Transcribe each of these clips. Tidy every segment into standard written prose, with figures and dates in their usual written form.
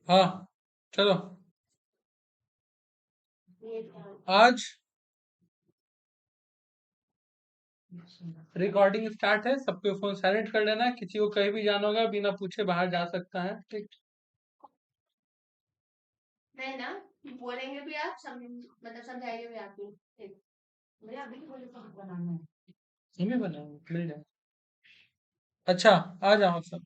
हाँ चलो। आज रिकॉर्डिंग स्टार्ट है, सबके फोन साइलेंट कर लेना, किसी को कहीं भी जाना होगा बिना पूछे बाहर जा सकता है, ठीक। नहीं ना, बोलेंगे भी आप सब, मतलब समझाएंगे भी आप भी, ठीक। मुझे अभी तो बोले तो बनाना है, इन्हें बनाओ मिल जाए। अच्छा, आ जाओ सब।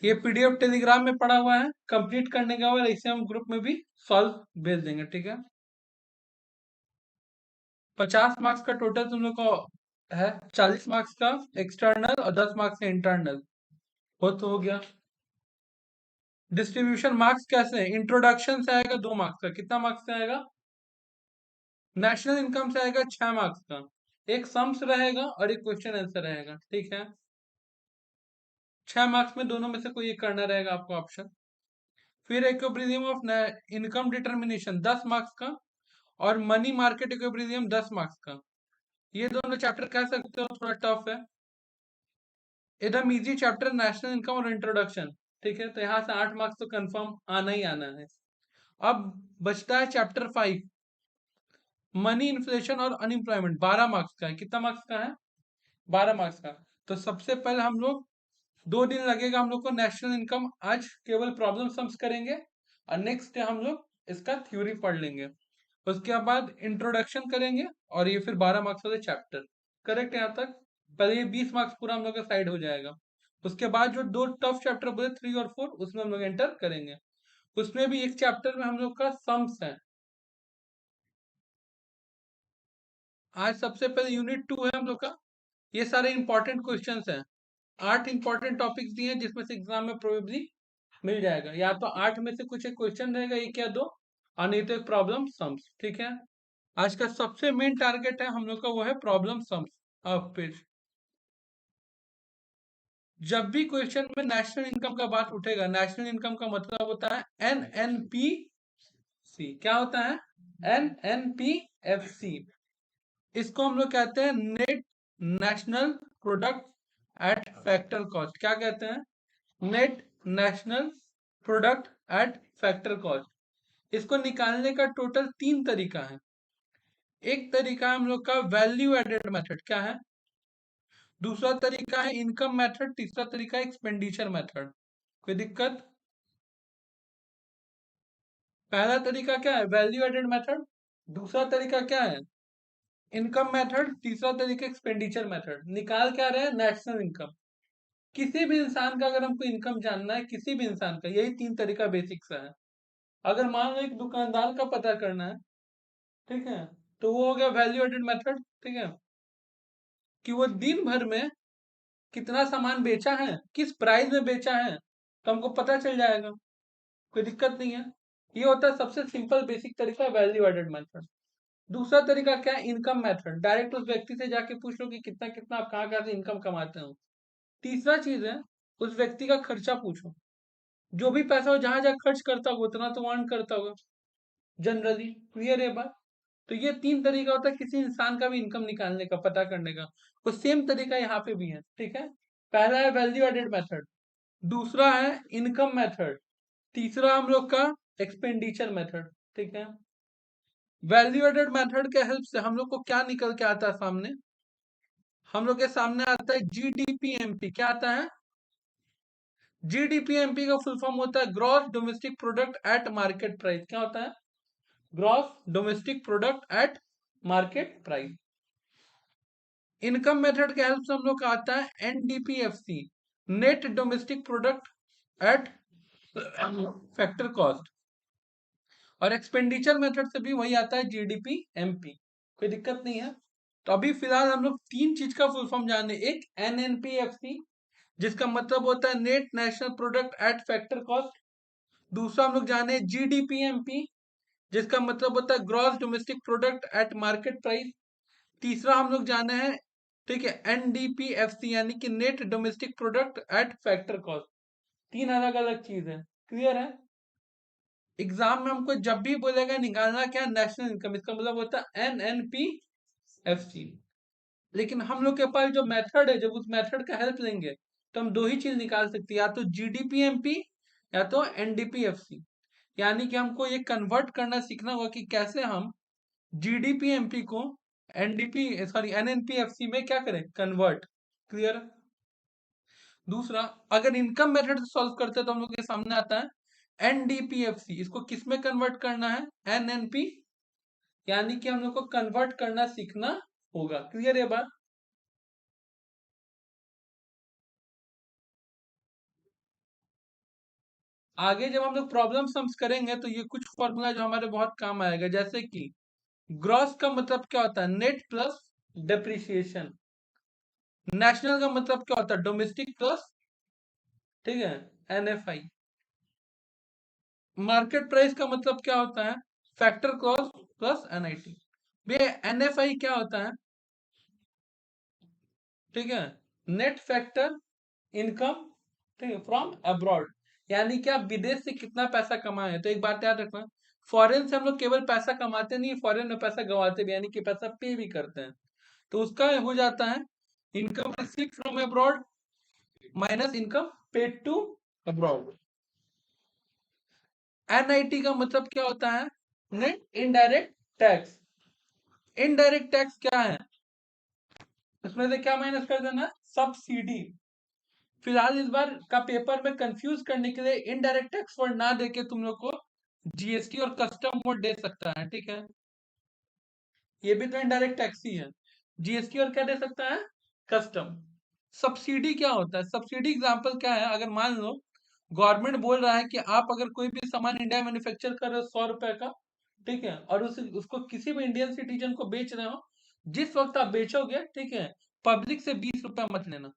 ये पीडीएफ टेलीग्राम में पड़ा हुआ है, कंप्लीट करने के बाद इसे हम ग्रुप में भी सॉल्व भेज देंगे, ठीक है। 50 मार्क्स का टोटल तुम लोग को है, 40 मार्क्स का एक्सटर्नल और 10 मार्क्स का इंटरनल, वो तो हो गया। डिस्ट्रीब्यूशन मार्क्स कैसे है, इंट्रोडक्शन से आएगा 2 मार्क्स का, कितना मार्क्स का आएगा? नेशनल इनकम से आएगा 6 मार्क्स का, एक सम्स रहेगा और एक क्वेश्चन आंसर रहेगा, ठीक है। 6 मार्क्स में दोनों में से कोई एक करना रहेगा आपको ऑप्शन। फिर equilibrium of income determination 10 marks का, और मनी मार्केट इक्विलिब्रियम 10 मार्क्स का। ये दोनों चैप्टर कह सकते हो थोड़ा टफ है, एकदम इजी चैप्टर नेशनल इनकम और इंट्रोडक्शन, ठीक है। तो यहाँ से 8 मार्क्स तो कंफर्म आना ही आना है। अब बचता है चैप्टर 5, मनी इन्फ्लेशन और अनएम्प्लॉयमेंट, 12 मार्क्स का है। कितना मार्क्स का है? 12 मार्क्स का। तो सबसे पहले हम लोग 2 दिन लगेगा हम लोग को नेशनल इनकम, आज केवल प्रॉब्लम सम्स करेंगे, और नेक्स्ट डे हम लोग इसका थ्योरी पढ़ लेंगे। उसके बाद इंट्रोडक्शन करेंगे, और ये फिर 12 मार्क्स वाले चैप्टर। करेक्ट है यहाँ तक? पहले ये 20 मार्क्स पूरा हम लोग का साइड हो जाएगा। उसके बाद जो 2 टफ चैप्टर बोले 3 और 4, उसमें हम लोग एंटर करेंगे। उसमें भी एक चैप्टर में हम लोग का सम्स है। आज सबसे पहले यूनिट 2 है हम लोग का। ये सारे इंपॉर्टेंट क्वेश्चंस हैं, 8 इंपॉर्टेंट टॉपिक्स दिए हैं, जिसमें से एग्जाम में प्रोबेबली मिल जाएगा, या तो 8 में से कुछ एक क्वेश्चन रहेगा, एक या दो, और नहीं तो एक प्रॉब्लम सम्स, ठीक है। आज का सबसे मेन टारगेट है हम लोग का, वो है प्रॉब्लम सम्स। अब फिर जब भी क्वेश्चन में नेशनल इनकम का बात उठेगा, नेशनल इनकम का मतलब होता है NNPC। क्या होता है? NNPFC। इसको हम लोग कहते हैं net national product at factor cost. क्या कहते हैं? Net national product at factor cost. इसको निकालने का टोटल 3 तरीका है। एक तरीका है हम लोग का वैल्यू एडेड मेथड, क्या है? दूसरा तरीका है इनकम मेथड, तीसरा तरीका है एक्सपेंडिचर मेथड। कोई दिक्कत? पहला तरीका क्या है? Value added method. दूसरा तरीका क्या है? Income method. तीसरा तरीका एक्सपेंडिचर मेथड। निकाल क्या रहे हैं? National income. किसी भी इंसान का अगर हमको इनकम जानना है, किसी भी इंसान का, यही 3 तरीका बेसिक सा है। अगर मान लो एक दुकानदार का पता करना है, ठीक है, तो वो हो गया वैल्यू एडेड मेथड, ठीक है, कि वो दिन भर में कितना सामान बेचा है, किस प्राइस में बेचा है, तो हमको पता चल जाएगा, कोई दिक्कत नहीं है। ये होता है सबसे सिंपल बेसिक तरीका, वैल्यू एडेड मेथड। दूसरा तरीका क्या है? Income method. डायरेक्ट उस व्यक्ति से जाके पूछ लो कि कितना कितना आप कहाँ कहाँ से इनकम कमाते हो। तीसरा चीज है, उस व्यक्ति का खर्चा पूछो, जो भी पैसा वो जहां जहां खर्च करता होगा उतना तो अर्न करता होगा जनरली। क्लियर है बात? तो ये 3 तरीका होता है किसी इंसान का भी इनकम निकालने का, पता करने का। तो सेम तरीका यहाँ पे भी है, ठीक है। पहला है वैल्यू एडेड मेथड, दूसरा है इनकम मेथड, तीसरा हम लोग का एक्सपेंडिचर मेथड, ठीक है। वैल्यू एडेड मेथड के हेल्प से हम लोग को क्या निकल के आता है सामने? हम लोग के सामने आता है GDPMP। क्या आता है? GDPMP का फुल फॉर्म होता है gross domestic product at market price. क्या होता है? Gross domestic product at market price. Income method के हेल्प से हम लोग का आता है NDPFC, net domestic product at factor cost. और एक्सपेंडिचर मेथड से भी वही आता है GDPMP। कोई दिक्कत नहीं है। तो अभी फिलहाल हम लोग 3 चीज का फुल फॉर्म जाने, एक NNPFC जिसका मतलब होता है net national product at factor cost. दूसरा हम लोग जाने GDPMP जिसका मतलब होता है gross domestic product at market price. तीसरा हम लोग जाने हैं, ठीक है, NDPFC यानी कि net domestic product at factor cost. 3 अलग अलग चीज है। क्लियर है? एग्जाम में हमको जब भी बोलेगा निकालना क्या, नेशनल इनकम, इसका मतलब होता है NNPFC। लेकिन हम लोग के पास जो मेथड है, जब उस मेथड का हेल्प लेंगे तो हम दो ही चीज निकाल सकते हैं, या तो जीडीपीएमपी या तो एनडीपीएफसी। यानी कि हमको ये कन्वर्ट करना सीखना होगा कि कैसे हम जीडीपीएमपी को एनएनपीएफसी में क्या करें, कन्वर्ट। क्लियर। दूसरा, अगर इनकम मेथड से सॉल्व करते हैं तो हम लोग के सामने आता है एनडीपीएफसी। इसको किस में कन्वर्ट करना है, एनएनपी, यानी कि हम लोग को कन्वर्ट करना सीखना होगा। क्लियर है बात। आगे जब हम लोग प्रॉब्लम सम्स करेंगे तो ये कुछ फॉर्मूला जो हमारे बहुत काम आएगा, जैसे कि ग्रॉस का मतलब क्या होता है, नेट प्लस डेप्रिसिएशन। नेशनल का मतलब क्या होता है, डोमेस्टिक प्लस, ठीक है, एनएफआई। मार्केट प्राइस का मतलब क्या होता है, फैक्टर कॉस्ट प्लस एनआईटी। ये एनएफआई क्या होता है, ठीक है, नेट फैक्टर इनकम, ठीक है, फ्रॉम अब्रॉड। यानी कि आप विदेश से कितना पैसा कमाए हैं। तो एक बात याद रखना, फॉरेन से हम लोग केवल पैसा कमाते नहीं, फॉरेन में पैसा गवाते भी, यानी कि पैसा पे भी करते हैं। तो उसका हो जाता है income receive from abroad minus income paid to abroad. NIT का मतलब क्या होता है, net indirect tax. Indirect tax क्या है, उसमें से क्या माइनस कर देना, सब्सिडी। फिलहाल इस बार का पेपर में कंफ्यूज करने के लिए इनडायरेक्ट टैक्स वर्ड ना देके तुम लोग को जीएसटी और कस्टम वर्ड दे सकता है, ठीक है। ये भी तो इनडायरेक्ट टैक्स ही है, जीएसटी और क्या दे सकता है, कस्टम। सब्सिडी क्या होता है, सब्सिडी एग्जांपल क्या है, अगर मान लो गवर्नमेंट बोल रहा है कि आप अगर कोई भी सामान इंडिया में मैन्युफैक्चर कर रहे हो 100 रुपए का, ठीक है, और उसको किसी भी इंडियन सिटीजन को बेच रहे हो, जिस वक्त आप बेचोगे, ठीक है, पब्लिक से 20 रुपया मत लेना,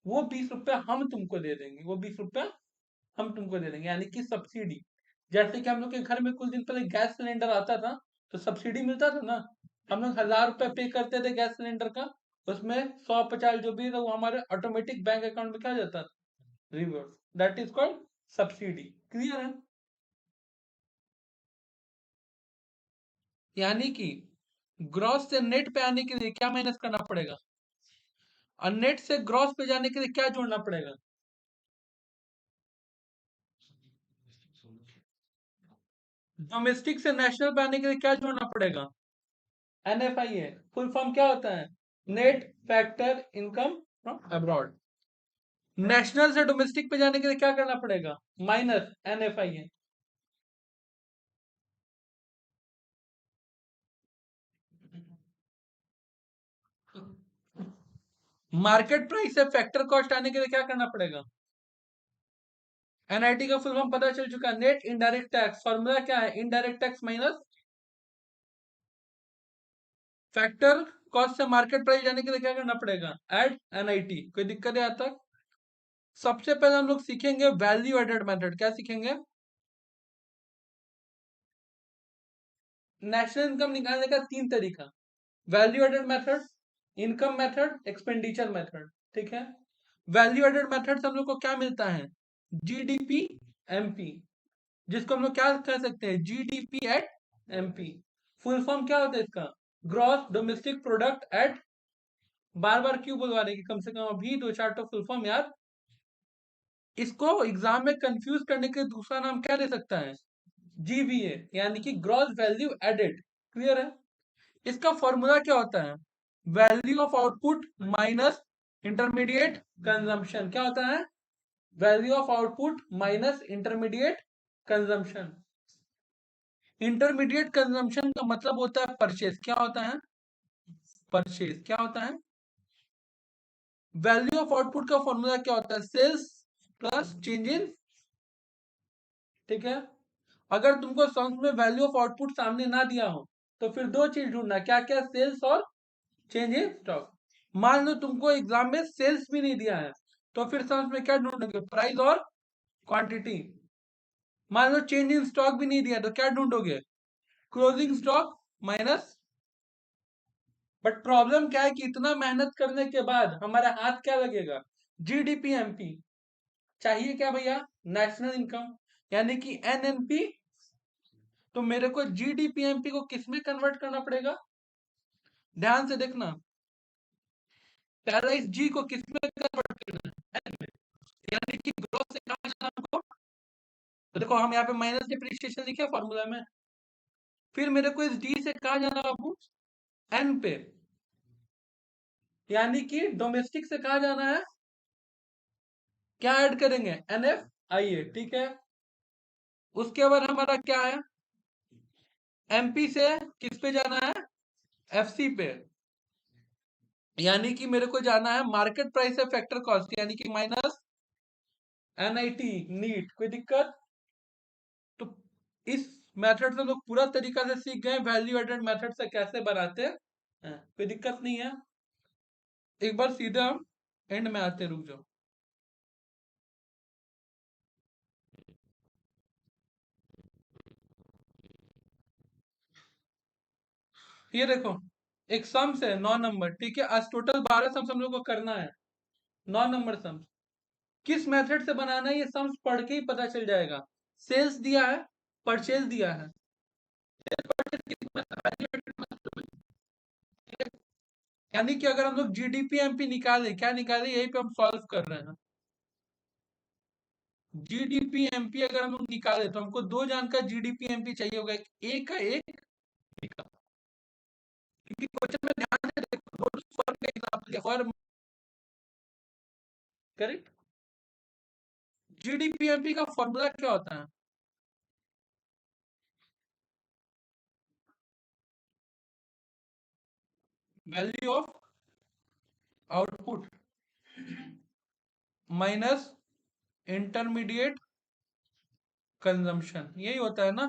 वो 20 रुपया हम तुमको दे देंगे, वो 20 रुपया हम तुमको दे देंगे, यानी कि सब्सिडी। जैसे कि हम लोग के घर में कुछ दिन पहले गैस सिलेंडर आता था, तो सब्सिडी मिलता था ना, हम लोग 1000 रुपया पे करते थे गैस सिलेंडर का, उसमें 150 जो भी था वो हमारे ऑटोमेटिक बैंक अकाउंट में क्या जाता था, reverse. That is called subsidy. Clear है। यानी कि ग्रॉस से नेट पे आने के लिए क्या माइनस करना पड़ेगा, और नेट से ग्रॉस पे जाने के लिए क्या जोड़ना पड़ेगा, डोमेस्टिक से नेशनल पे आने के लिए क्या जोड़ना पड़ेगा, एनएफआई है। फुल फॉर्म क्या होता है, net factor income from abroad. National से डोमेस्टिक पे जाने के लिए क्या करना पड़ेगा, माइनस एनएफआई है। मार्केट प्राइस से फैक्टर कॉस्ट आने के लिए क्या करना पड़ेगा, एनआईटी का फुल फॉर्म पता चल चुका, नेट इनडायरेक्ट टैक्स। फॉर्मूला क्या है, indirect tax minus factor cost से मार्केट प्राइस जाने के लिए क्या करना पड़ेगा, एड एनआईटी। कोई दिक्कत है यहाँ तक। सबसे पहले हम लोग सीखेंगे वैल्यू एडेड मेथड। क्या सीखेंगे, नेशनल इनकम निकालने का 3 तरीका, value added method, income method, expenditure method, ठीक है। वैल्यू एडेड मेथड से हम लोग को क्या मिलता है, जीडीपी एमपी, जिसको हम लोग क्या कह सकते हैं, GDP at MP. Full form क्या होता है इसका, ग्रॉस डोमेस्टिक प्रोडक्ट एट, बार बार क्यों बुलवा रहे कि कम से कम अभी 2-4 तो फुल फॉर्म यार। इसको एग्जाम में कंफ्यूज करने के लिए दूसरा नाम क्या दे सकता है, जीवीए, यानी कि ग्रॉस वैल्यू एडेड। क्लियर है। इसका फॉर्मूला क्या होता है, value of output minus intermediate consumption. क्या होता है, value of output minus intermediate consumption. Intermediate consumption का मतलब होता है परचेज। क्या होता है, परचेज क्या होता है। वैल्यू ऑफ आउटपुट का फॉर्मूला क्या होता है, सेल्स प्लस चेंज इन, ठीक है। अगर तुमको सम्स में वैल्यू ऑफ आउटपुट सामने ना दिया हो तो फिर दो चीज ढूंढना, क्या क्या, सेल्स और चेंज इन स्टॉक। मान लो तुमको एग्जाम में सेल्स भी नहीं दिया है, तो फिर सम्स में क्या ढूंढोगे, प्राइस और क्वांटिटी। मान लो चेंज इन स्टॉक भी नहीं दिया तो क्या ढूंढोगे, closing stock minus. But problem क्या है कि इतना मेहनत करने के बाद हमारा हाथ क्या लगेगा, जीडीपी एमपी। चाहिए क्या भैया, नेशनल इनकम, यानी कि एनएनपी। तो मेरे को जीडीपीएमपी को किस में कन्वर्ट करना पड़ेगा, ध्यान से देखना, पहला इस जी को किस में कन्वर्ट करना है, एन में। यानी कि ग्रोथ से कहाँ जाना हमको, तो देखो हम यहाँ पे माइनस डिप्रिसिएशन लिखे फॉर्मूला में, फिर मेरे को इस डी से कहाँ जाना बाबू, एन पे, यानी कि डोमेस्टिक से कहाँ जाना है, क्या ऐड करेंगे, एन एफ आई ए, ठीक है। उसके बाद हमारा क्या है, एमपी से किस पे जाना है, एफसी पे, यानी कि मेरे को जाना है मार्केट प्राइस है फैक्टर कॉस्ट, यानी कि माइनस एनआईटी नीट, कोई दिक्कत। तो इस मेथड से लोग पूरा तरीका से सीख गए वैल्यू एडेड मेथड से कैसे बनाते हैं, कोई दिक्कत नहीं है। एक बार सीधे हम एंड में आते, रुक जाओ। ये देखो, एक सम्स है 9 नंबर, ठीक है, आज टोटल 12 सम्स हम लोग को करना है, 9 नंबर सम्स। किस मेथड से बनाना है ये सम्स पढ़ के ही पता चल जाएगा। सेल्स दिया है, परचेज दिया है, यानी कि अगर हम लोग जीडीपी एमपी निकाले, क्या निकाले, यही पे हम सॉल्व कर रहे हैं। जीडीपी एमपी अगर हम लोग निकाले तो हमको दो जान का जीडीपी एमपी चाहिए होगा, एक ए का एक बी का, क्योंकि क्वेश्चन में ध्यान से देखो दोनों फर्म के हिसाब से, फर्म, करेक्ट। जीडीपी एमपी का फॉर्मूला क्या होता है, value of output minus intermediate consumption, यही होता है ना।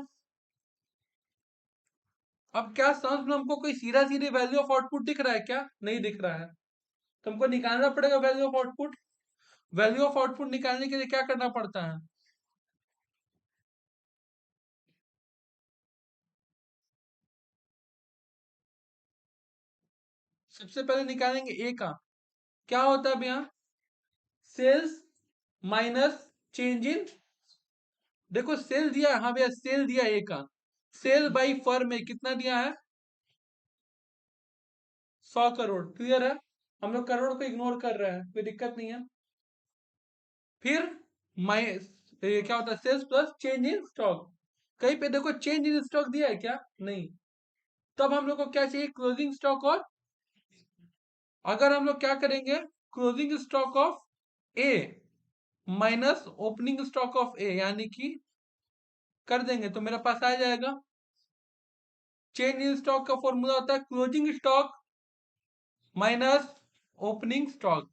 अब क्या समझ में हमको कोई सीधा सीधे वैल्यू ऑफ आउटपुट दिख रहा है क्या, नहीं दिख रहा है, तो हमको निकालना पड़ेगा value of output. Value of output निकालने के लिए क्या करना पड़ता है, सबसे पहले निकालेंगे ए का, क्या होता है भैया, सेल्स माइनस चेंज इन, देखो सेल दिया है, हाँ भैया सेल दिया है ए का, सेल बाई फर्म में कितना दिया है, 100 करोड़, क्लियर है। हम लोग करोड़ को इग्नोर कर रहे हैं, कोई दिक्कत नहीं है। फिर माइ ये क्या होता है, sales plus change in stock, कहीं पे देखो चेंज इन स्टॉक दिया है क्या, नहीं। तब हम लोग को क्या चाहिए, क्लोजिंग स्टॉक, और अगर हम लोग क्या करेंगे, closing stock of A minus opening stock of A, यानी कि कर देंगे तो मेरे पास आ जाएगा, चेंज इन स्टॉक का फॉर्मूला होता है closing stock minus opening stock,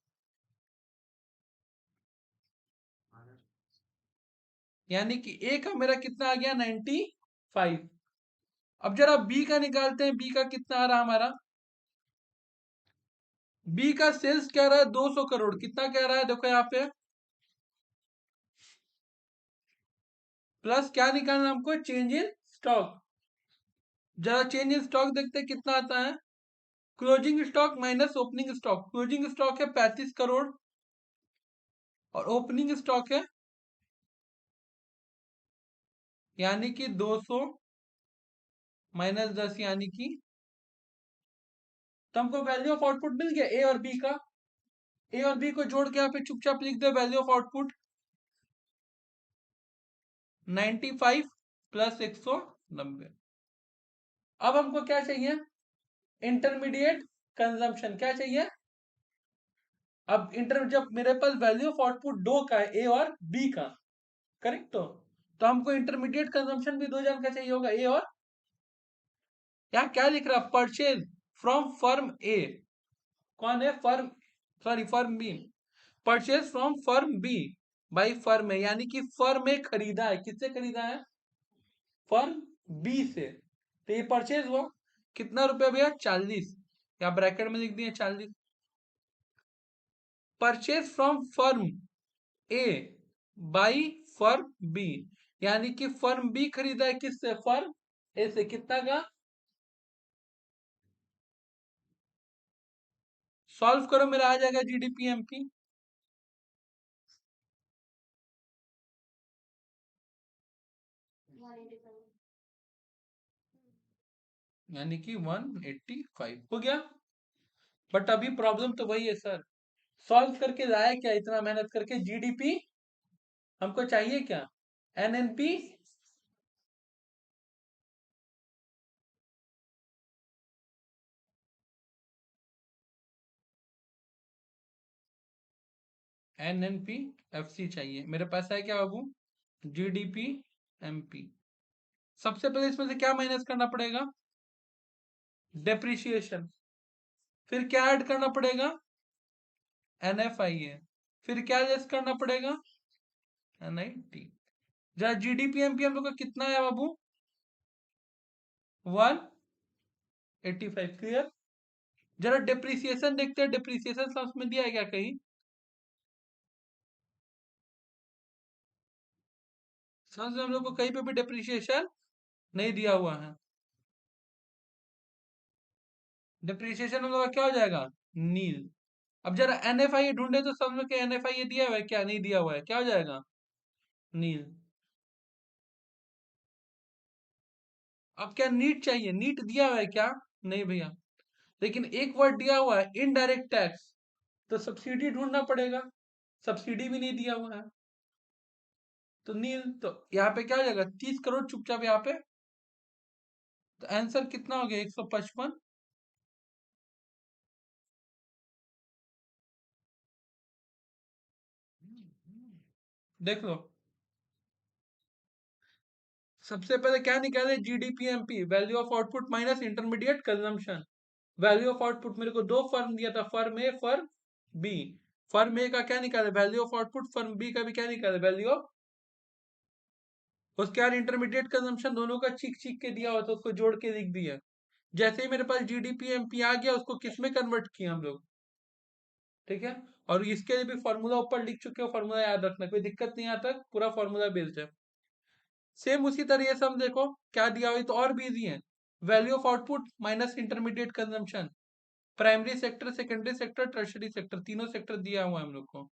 यानी कि ए का मेरा कितना आ गया, 95। अब जरा बी का निकालते हैं, बी का कितना आ रहा हमारा, बी का सेल्स कह रहा है 200 करोड़, कितना कह रहा है देखो यहाँ पे, प्लस क्या निकालना हमको, चेंज इन स्टॉक, जरा चेंज इन स्टॉक देखते हैं कितना आता है, closing stock minus opening stock, closing stock है 35 करोड़ और ओपनिंग स्टॉक है, यानी कि 200 माइनस 10, यानी कि, तो हमको वैल्यू ऑफ आउटपुट मिल गया ए और बी का, ए और बी को जोड़ के यहाँ पे चुपचाप लिख दो वैल्यू ऑफ आउटपुट 95 प्लस 190। अब हमको क्या चाहिए, इंटरमीडिएट कंजम्पशन, क्या चाहिए, अब जब मेरे पास वैल्यू ऑफ आउटपुट दो का है, ए और बी का, करेक्ट, तो हमको इंटरमीडिएट कंजम्पशन भी दो जान का चाहिए होगा, ए और, यहाँ क्या लिख रहा है, परचेज फ्रॉम फर्म ए, कौन है firm, sorry firm B, purchase from firm B by firm A, यानी कि फर्म ए खरीदा है, किससे खरीदा है, फर्म बी से, तो ये परचेज हुआ, कितना रुपया भैया, 40, या ब्रैकेट में लिख दिए 40, purchase from firm a by firm b, यानी कि फर्म बी खरीदा है किससे, फर्म ए से, कितना का, सॉल्व करो मेरा आ जाएगा जीडीपी एमपी, यानी कि 185 हो गया। बट अभी प्रॉब्लम तो वही है सर, सॉल्व करके लाए क्या इतना मेहनत करके? जीडीपी हमको चाहिए क्या? एनएनपी एनएनपी एफसी चाहिए। मेरे पास है क्या बाबू? GDP MP. सबसे पहले इसमें से क्या माइनस करना पड़ेगा? डेप्रिसिएशन। फिर क्या ऐड करना पड़ेगा? एनएफआईए। फिर क्या लेस करना पड़ेगा? एनआईटी। जरा जीडीपी एमपी हम लोग का कितना है बाबू? 185। क्लियर। जरा डिप्रिसिएशन देखते हैं, डिप्रिसिएशन सब में दिया है क्या कहीं? समझ में हम लोग को कहीं पे भी डिप्रिसिएशन नहीं दिया हुआ है। डिप्रिसिएशन हम लोग का क्या हो जाएगा? नील। अब जरा एनएफआई ढूंढे तो समझ में कि एनएफआई दिया हुआ है क्या? नहीं दिया हुआ है, क्या हो जाएगा? नील। अब क्या नीट चाहिए? नीट दिया हुआ है क्या? नहीं भैया। लेकिन एक वर्ड दिया हुआ है इनडायरेक्ट टैक्स, तो सब्सिडी ढूंढना पड़ेगा। सब्सिडी भी नहीं दिया हुआ है, तो नील। तो यहाँ पे क्या हो जाएगा? 30 करोड़ चुपचाप यहाँ पे। तो आंसर कितना हो गया? 155। देख लो। सबसे पहले क्या निकाले? GDPMP, value of output minus intermediate consumption. Value of output मेरे को दो फर्म दिया था, firm a firm b. Firm a का क्या निकाले? Value of output. Firm b का भी क्या निकाले? Value of. उसके बाद इंटरमीडिएट कंजम्पशन दोनों का चीख चीख के दिया हुआ था, उसको जोड़ के लिख दिया। जैसे ही मेरे पास जीडीपीएमपी आ गया, उसको किस में कन्वर्ट किया हम लोग? ठीक है। और इसके लिए भी फॉर्मूला ऊपर लिख चुके हो, फॉर्मूला याद रखना, कोई दिक्कत नहीं आता, पूरा फॉर्मूला बेस्ड है। सेम उसी तरीके से हम देखो क्या दिया हुआ है, तो और भी इजी है। Value of output minus intermediate consumption. Primary sector, secondary sector, tertiary sector, तीनों सेक्टर दिया हुआ है हम लोग को।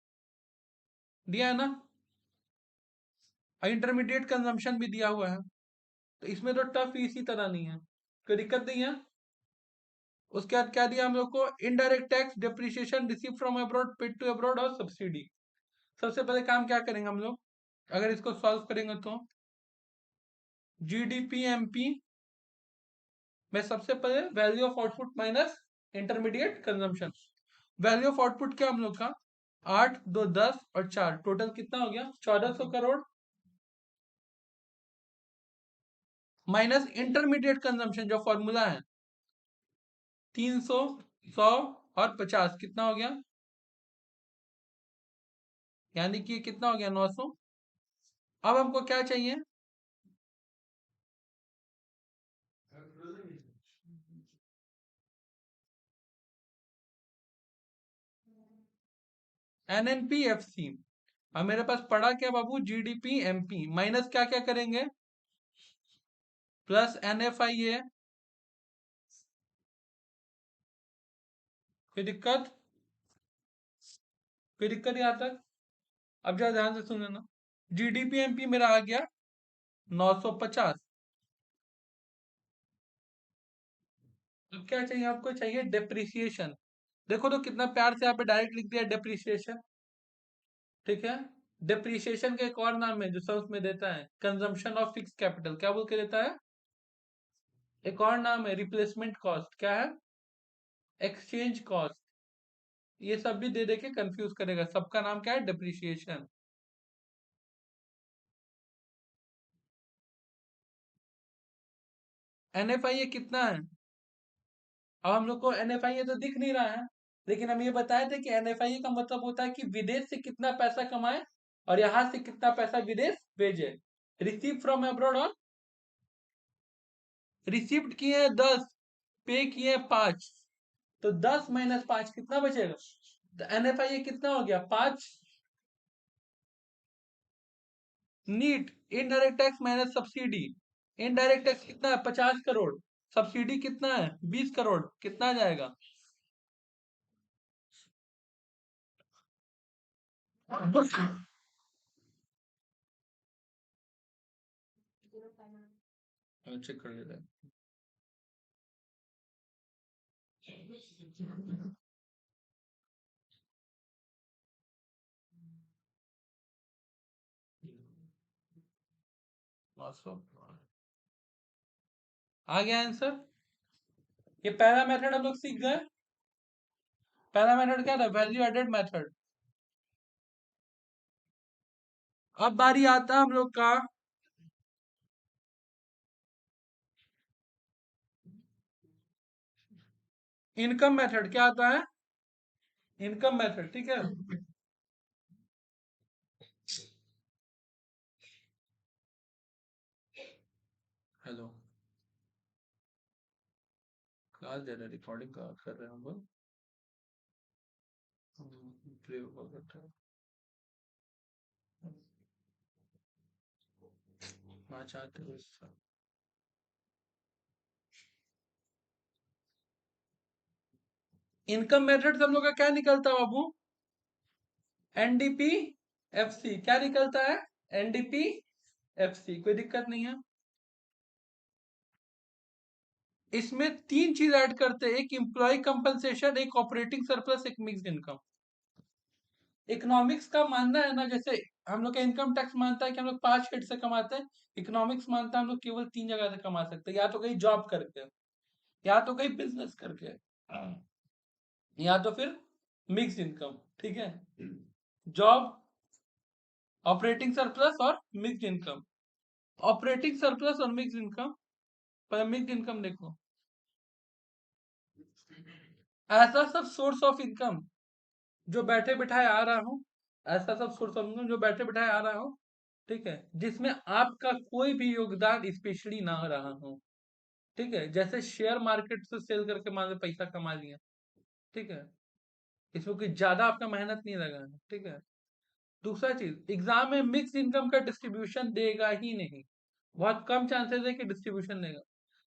दिया है ना? इंटरमीडिएट कंजम्पशन भी दिया हुआ है। तो इसमें तो टफ इसी तरह नहीं है, कोई दिक्कत नहीं है। उसके बाद क्या दिया हम लोग को? Indirect tax, depreciation, receive from abroad, paid to abroad और सब्सिडी। सबसे पहले काम क्या करेंगे हम लोग अगर इसको सॉल्व करेंगे? तो जीडीपी एमपी में सबसे पहले value of output minus intermediate consumption. Value of output क्या हम लोग का? 8, 2, 10 और 4, टोटल कितना हो गया? 1400 करोड़। माइनस इंटरमीडिएट कंजम्पशन जो फॉर्मूला है, 300, 100 और 50, कितना हो गया? यानी कि कितना हो गया? 900। अब हमको क्या चाहिए? NNP FC. अब मेरे पास पड़ा क्या बाबू? जीडीपी एमपी माइनस क्या क्या करेंगे? Plus NFIA. कोई दिक्कत? कोई दिक्कत यहाँ तक? अब जरा ध्यान से सुन लेना। जीडीपी एमपी मेरा आ गया 950। अब क्या चाहिए आपको? चाहिए डेप्रिसिएशन। देखो तो कितना प्यार से यहाँ पे डायरेक्ट लिख दिया डेप्रिसिएशन। ठीक है। डेप्रिसिएशन का एक और नाम है जो सब में देता है, कंजम्पशन ऑफ फिक्स कैपिटल। क्या बोल के देता है? एक और नाम है रिप्लेसमेंट कॉस्ट। क्या है? Exchange cost. ये सब भी दे दे के कंफ्यूज करेगा। सबका नाम क्या है? डेप्रिसिएशन। एनएफआई कितना है? अब हम लोग को एनएफआई तो दिख नहीं रहा है, लेकिन हम ये बताए थे कि एनएफआई का मतलब होता है कि विदेश से कितना पैसा कमाए और यहां से कितना पैसा विदेश भेजे। रिसीव फ्रॉम अब्रॉड और रिसीव्ड किए 10, पे किए 5, तो 10 माइनस 5 कितना बचेगा? तो एनएफआई कितना हो गया? 5। Net indirect tax minus subsidy. Indirect tax कितना है? 50 करोड़। सब्सिडी कितना है? 20 करोड़। कितना आ जाएगा? चेक कर लेते हैं। आ गया आंसर। ये पहला मेथड हम लोग सीख गए। पहला मेथड क्या था? Value added method. अब बारी आता है हम लोग का इनकम मेथड। क्या आता है? Income method. ठीक है। हेलो, क्लास दे रहे, रिकॉर्डिंग कर रहे हैं हम लोग। प्ले करते हैं। मैं चाहते हो इनकम मेथड हम लोग का क्या निकलता है बाबू? NDP FC. क्या निकलता है? NDP FC. कोई दिक्कत नहीं है। इसमें तीन चीज ऐड करते हैं, एक एम्प्लॉय कंपनसेशन, एक ऑपरेटिंग सरप्लस, एक मिक्स्ड इनकम। इकोनॉमिक्स का मानना है ना, जैसे हम लोग का इनकम टैक्स मानता है कि हम लोग 5 हेड से कमाते हैं। इकोनॉमिक्स मानता है हम लोग केवल 3 जगह से कमा सकते हैं, या तो कहीं जॉब करके, या तो कहीं बिजनेस करके, या तो फिर मिक्स इनकम। ठीक है। जॉब, ऑपरेटिंग सरप्लस और मिक्स इनकम। ऑपरेटिंग सरप्लस और मिक्स इनकम। पर मिक्स इनकम देखो, ऐसा सब सोर्स ऑफ इनकम जो बैठे बिठाए आ रहा हूं, ऐसा सब सोर्स ऑफ इनकम जो बैठे बिठाए आ रहा हूं, ठीक है, जिसमें आपका कोई भी योगदान स्पेशली ना रहा हो। ठीक है। जैसे शेयर मार्केट से सेल करके मान लो पैसा कमा लिया। ठीक है। इसमें कोई ज्यादा आपका मेहनत नहीं लगा है। ठीक है। दूसरा चीज, एग्जाम में मिक्स इनकम का डिस्ट्रीब्यूशन देगा ही नहीं। बहुत कम चांसेस है कि डिस्ट्रीब्यूशन देगा।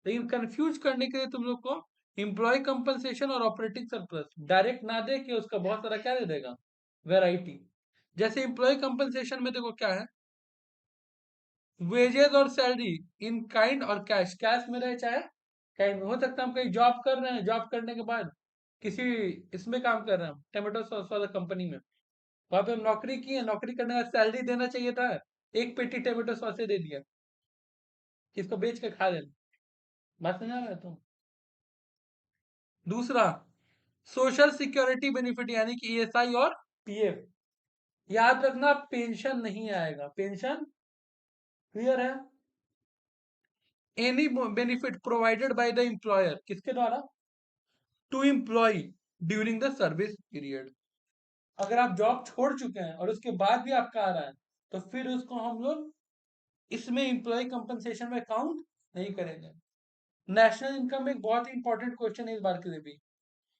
लेकिन कंफ्यूज करने के लिए तुम लोग को एम्प्लॉय कंपनसेशन और ऑपरेटिंग सरप्लस डायरेक्ट ना दे के उसका बहुत सारा क्या दे देगा? वेराइटी। जैसे एम्प्लॉय कंपनसेशन में देखो क्या है, वेजेस और सैलरी इन काइंड और कैश। कैश में रहे चाहे काइंड में। हो सकता है हम कहीं जॉब कर रहे हैं, जॉब करने के बाद किसी इसमें काम कर रहे हैं, टोमेटो सॉस वाला कंपनी में, वहां पे हम नौकरी की है, नौकरी करने का सैलरी देना चाहिए था, एक पेटी टोमेटो सॉस दे दिया, इसको बेच के खा लेना। बात समझ रहे तुम? दूसरा, सोशल सिक्योरिटी बेनिफिट यानी कि ईएसआई और पीएफ। याद रखना, पेंशन नहीं आएगा। पेंशन क्लियर है? Any benefit provided by the employer, किसके द्वारा? To employ during the service period. अगर आप जॉब छोड़ चुके हैं और उसके बाद भी आपका आ रहा है, तो फिर उसको हम लोग इसमें एम्प्लॉय कंपनसेशन में काउंट नहीं करेंगे। नेशनल इनकम एक बहुत ही इंपॉर्टेंट क्वेश्चन है इस बार के लिए भी,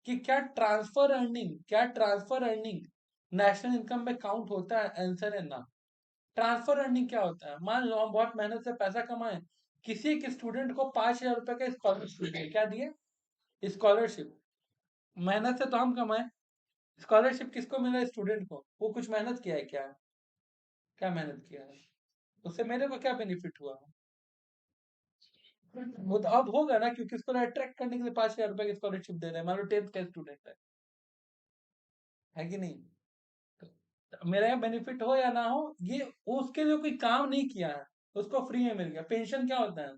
कि क्या ट्रांसफर अर्निंग नेशनल इनकम में काउंट होता है? आंसर है ना। ट्रांसफर अर्निंग क्या होता है? मान लो हम बहुत मेहनत से पैसा कमाए, किसी एक स्टूडेंट को 5,000 रुपए का स्कॉलरशिप दिए। क्या दिए? स्कॉलरशिप। मेहनत से तो हम कमाए, स्कॉलरशिप किसको मिला? स्टूडेंट को। वो कुछ मेहनत किया है क्या? क्या मेहनत किया है? उससे मेरे को क्या बेनिफिट हुआ? वो तो अब होगा ना, क्योंकि उसको अट्रैक्ट करने के लिए 5,000 रुपए की स्कॉलरशिप दे रहे हैं। मान लो 10th का स्टूडेंट है कि नहीं? तो मेरा यहाँ बेनिफिट हो या ना हो, ये वो उसके लिए कोई काम नहीं किया है, उसको फ्री में मिल गया। पेंशन क्या होता है?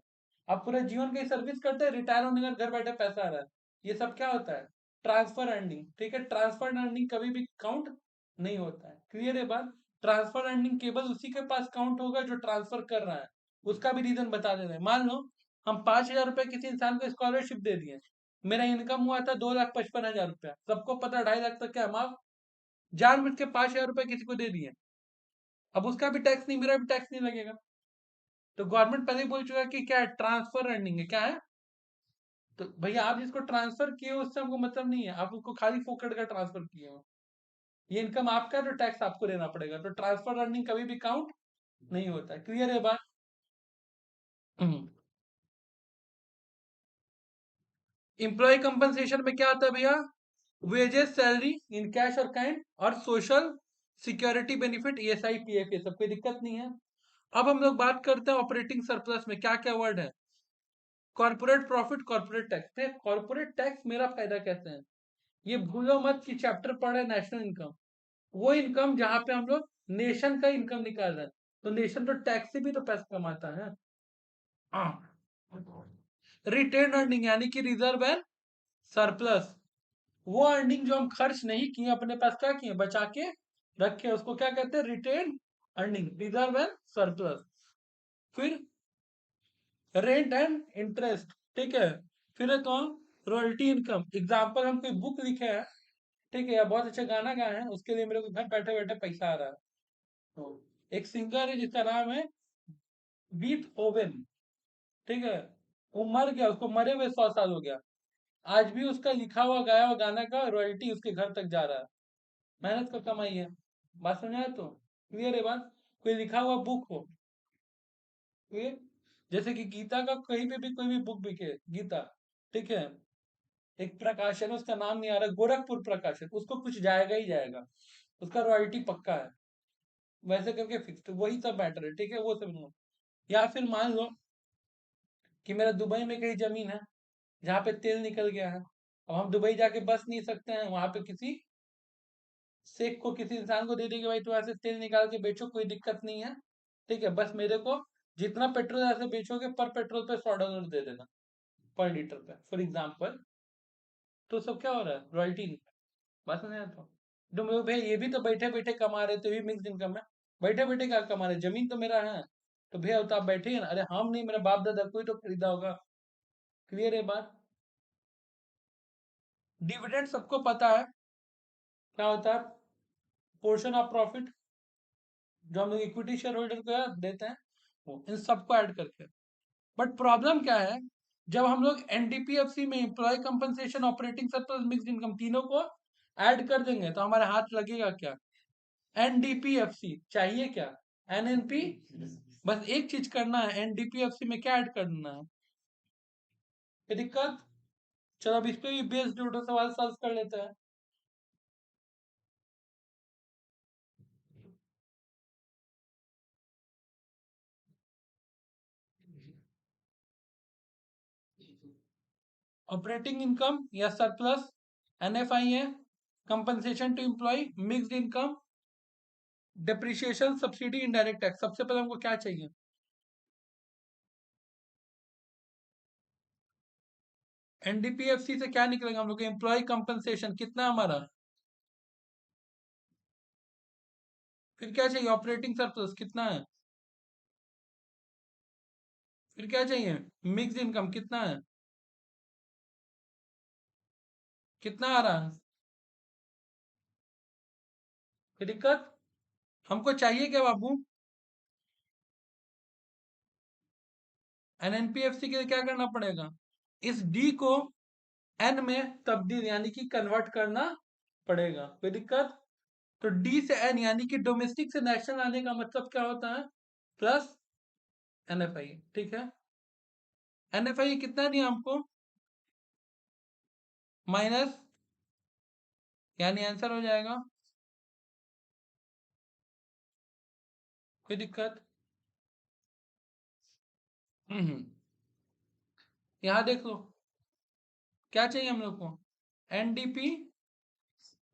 आप पूरे जीवन की सर्विस करते हैं, रिटायर होने का घर बैठे पैसा आ रहा है। ये सब क्या होता है? Transfer earning. ठीक है। ट्रांसफर अर्निंग कभी भी काउंट नहीं होता है। क्लियर है बात? ट्रांसफर अर्निंग केवल उसी के पास काउंट होगा जो ट्रांसफर कर रहा है। उसका भी रीजन बता दे रहे हैं। मान लो हम 5,000 रुपए किसी इंसान को स्कॉलरशिप दे दिए, मेरा इनकम हुआ था 2,55,000 रुपया, सबको पता 2.5 लाख तक क्या अमाउंट, जानबूझ के 5,000 रुपए किसी को दे दिए, अब उसका भी टैक्स नहीं, मेरा भी टैक्स नहीं लगेगा। तो गवर्नमेंट पहले ही बोल चुका है कि क्या है? ट्रांसफर अर्निंग है। क्या है? तो भैया आप जिसको ट्रांसफर किए हो उससे हमको मतलब नहीं है, आप उसको खाली फोकट का ट्रांसफर किए हो। ये इनकम आपका है, तो टैक्स आपको देना पड़ेगा। तो ट्रांसफर अर्निंग कभी भी काउंट नहीं होता है। क्लियर है बात? एम्प्लॉय कंपनसेशन में क्या आता है भैया? वेजेस, सैलरी इन कैश और काइंड, और social security benefit, ESI, PF, ये सब कोई दिक्कत नहीं है। अब हम लोग बात करते हैं ऑपरेटिंग सरप्लस में क्या क्या वर्ड है। Corporate profit, corporate tax. Corporate tax मेरा फायदा कैसे है? ये भूलो मत कि चैप्टर पढ़े नेशनल इनकम। वो इनकम जहां पे हम लोग नेशन का इनकम निकाल रहे हैं, तो नेशन तो टैक्स से भी तो पैसा कमाता है। रिटेन अर्निंग यानी कि रिजर्व एंड सरप्लस, वो अर्निंग जो हम खर्च नहीं किए, अपने पास क्या किए, बचा के रखे, उसको क्या कहते हैं, retain earning, reserve and surplus. फिर रेंट एंड इंटरेस्ट, ठीक है। फिर है तो रॉयल्टी इनकम, एग्जाम्पल हम कोई बुक लिखे हैं, ठीक है, या बहुत अच्छा गाना गाए हैं, उसके लिए मेरे को घर बैठे बैठे पैसा आ रहा है। तो एक सिंगर है जिसका नाम है बीथ ओवन, ठीक है, वो मर गया, उसको मरे हुए 100 साल हो गया, आज भी उसका लिखा हुआ गाया हुआ गाना का रॉयल्टी उसके घर तक जा रहा है, मेहनत का कमाई है। बात समझ आए तो, क्लियर है बात। कोई लिखा हुआ बुक हो, क्लियर, जैसे कि गीता का कहीं पे भी कोई भी बुक बिके, गीता, ठीक है, एक प्रकाशन है, उसका नाम नहीं आ रहा, गोरखपुर प्रकाशन, उसको कुछ जाएगा ही जाएगा, उसका रॉयल्टी पक्का है, वैसे करके फिक्स, तो वही सब मैटर है, ठीक है, वो सब लो। या फिर मान लो कि मेरा दुबई में कहीं जमीन है जहाँ पे तेल निकल गया है, अब हम दुबई जाके बस नहीं सकते हैं, वहां पे किसी शेख को, किसी इंसान को दे देंगे, भाई तू ऐसे तेल निकाल के बेचो, कोई दिक्कत नहीं है, ठीक है, बस मेरे को जितना पेट्रोल ऐसे बेचोगे पर पेट्रोल पे $100 दे देना, पर लीटर पे, फॉर एग्जाम्पल। तो सब क्या हो रहा है, रॉयल्टी इनकम। बात समझ तो, तुम लोग भैया ये भी तो बैठे बैठे कमा रहे, तो ये मिक्स इनकम है, बैठे बैठे क्या कमा रहे, जमीन तो मेरा है, तो भैया तो आप बैठे ही ना, अरे हम नहीं, मेरा बाप दादा कोई तो खरीदा होगा, क्लियर है बात। डिविडेंड सबको पता है क्या होता है, पोर्शन ऑफ प्रॉफिट जो हम लोग इक्विटी शेयर होल्डर को देते हैं, वो इन सबको ऐड करके। बट प्रॉब्लम क्या है, जब हम लोग एनडीपीएफसी में employee compensation, operating surplus, mixed income तीनों को ऐड कर देंगे, तो हमारे हाथ लगेगा क्या, एनडीपीएफसी चाहिए क्या, एनएनपी, बस एक चीज करना है, एनडीपीएफसी में क्या ऐड करना है, कोई दिक्कत। चलो अब इस पे भी बेस्ड सवाल सॉल्व कर लेते हैं। ऑपरेटिंग इनकम या surplus, NFIA, compensation to employ, mixed income, depreciation, subsidy, indirect tax. सबसे पहले हमको क्या चाहिए, एनडीपीएफसी से क्या निकलेगा हम लोग, एम्प्लॉय कंपनसेशन कितना हमारा, फिर क्या चाहिए, ऑपरेटिंग सरप्लस कितना है, फिर क्या चाहिए, मिक्स्ड इनकम कितना है, कितना आ रहा है, कोई दिक्कत। हमको चाहिए क्या बाबू, एनएनपीएफसी के लिए क्या करना पड़ेगा, इस डी को एन में तब्दील यानी कि कन्वर्ट करना पड़ेगा, कोई दिक्कत। तो डी से एन यानी कि डोमेस्टिक से नेशनल आने का मतलब क्या होता है, प्लस एनएफआई, ठीक है। एनएफआई कितना दिया हमको, माइनस, यानी आंसर हो जाएगा, कोई दिक्कत। यहाँ देख लो क्या चाहिए हम लोग को, एनडीपी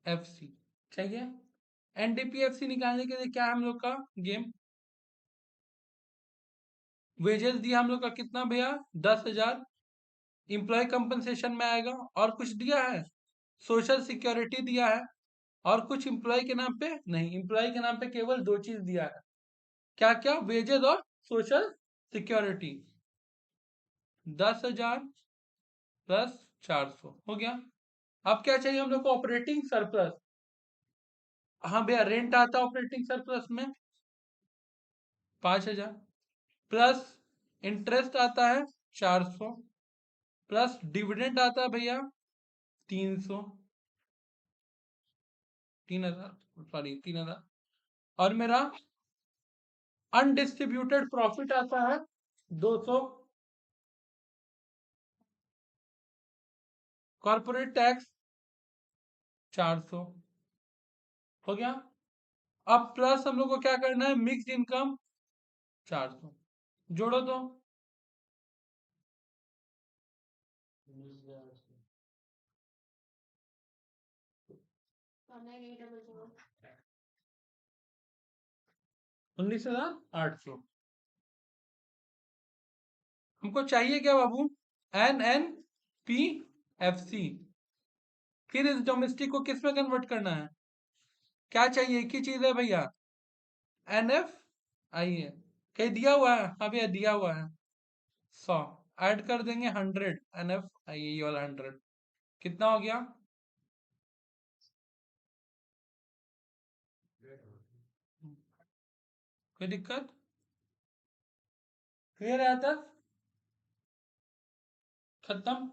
एफसी चाहिए। एनडीपीएफसी निकालने के लिए क्या है हम लोग का गेम, वेजेस दिया हम लोग का कितना भैया, 10,000, इम्प्लॉय कंपनसेशन में आएगा, और कुछ दिया है, सोशल सिक्योरिटी दिया है, और कुछ इम्प्लॉय के नाम पे नहीं, इम्प्लॉय के नाम पे केवल दो चीज दिया है, क्या क्या, वेजेस और सोशल सिक्योरिटी। 10,000 प्लस 400 हो गया। अब क्या चाहिए हम लोग को, ऑपरेटिंग सरप्लस, हाँ भैया रेंट आता है ऑपरेटिंग सरप्लस में 5,000, प्लस इंटरेस्ट आता है 400, प्लस डिविडेंड आता है भैया 300, 3,000, सॉरी 3,000, और मेरा अनडिस्ट्रीब्यूटेड प्रॉफिट आता है 200, कॉर्पोरेट टैक्स 400, हो गया। अब प्लस हम लोग को क्या करना है, मिक्स्ड इनकम 400, जोड़ो तो, 19,800, हमको चाहिए क्या बाबू? N N P F C. फिर इस डोमेस्टिक को किस में कन्वर्ट करना है? क्या चाहिए? एक ही चीज है भैया, एन एफ आई है। कहीं दिया हुआ है? हाँ भैया दिया हुआ है 100। ऐड कर देंगे 100, एन एफ आई ये वाला 100। कितना हो गया? कोई दिक्कत? क्लियर है तक? खत्म।